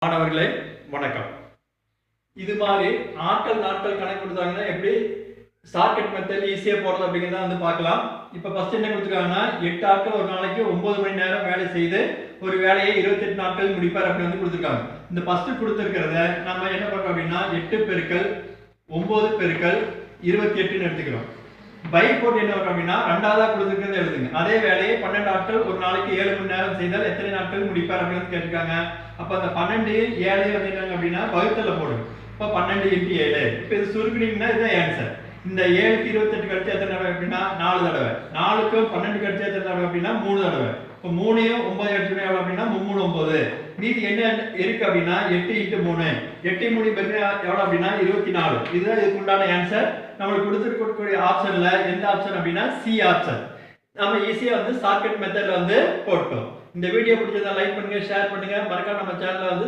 மாணவர்களே வணக்கம். இது மாதிரி ஆட்கள் நாட்கள் கணக்கு கொடுத்தாங்கன்னா எப்படி ஷார்ட்கட் மெத்தட் ஈஸியா போறது அப்படிங்கறத பார்க்கலாம். இப்ப ஃபர்ஸ்ட் என்ன கொடுத்திருக்காங்கன்னா 8 ஆட்கள் ஒரு நாளைக்கு 9 மணி நேரம் வேலை செய்து ஒரு வேலையை 28 நாட்கள் முடிப்பார் அப்படி கொடுத்திருக்காங்க. இந்த ஃபர்ஸ்ட் கொடுத்திருக்கிறத நம்ம என்ன பண்றோம் அப்படின்னா 8 பெருக்கல் 9 பெருக்கல் 28 எடுத்துக்கிறோம். பை போட்டு என்ன வரும் அப்படின்னா ரெண்டாவதா கொடுத்திருக்கிறத எழுதுங்க. அதே வேலையை 12 ஆட்கள் ஒரு நாளைக்கு 7 மணி நேரம் செய்தால் எத்தனை நாட்கள் முடிப்பார் அப்படின்னு கேட்டிருக்காங்க. அப்ப அந்த 12 7 வந்து என்னங்க அப்படின்னா வகுத்தல போடுங்க. இப்ப 12 × 7. இப்ப இது சுருக்குனீங்கன்னா இதுதான் ஆன்சர். இந்த 7க்கு 28 கழிச்சு எத்தனை தடவை அப்படின்னா 4 தடவை. 4க்கு 12 கழிச்சு எத்தனை தடவை அப்படின்னா 3 தடவை. இப்ப 3யும் 9 கழிச்சுனா எவ்வளவு அப்படின்னா 3 9. மீதி என்ன இருக்கு அப்படின்னா 8 × 3. 8 3 பெருக்கா எவ்வளவு அப்படின்னா 24. இதுதான் இதுக்கு உண்டான ஆன்சர். நமக்கு கொடுத்திருக்கக்கூடிய ஆப்ஷன்ல எந்த ஆப்ஷன் அப்படின்னா சி ஆப்ஷன். நம்ம ஈஸியா வந்து ஷார்ட்கட் மெத்தட்ல வந்து போட்டோம். இந்த வீடியோ பிடிச்சதா லைக் பண்ணுங்க, ஷேர் பண்ணுங்க, மறக்காம நம்ம சேனலை வந்து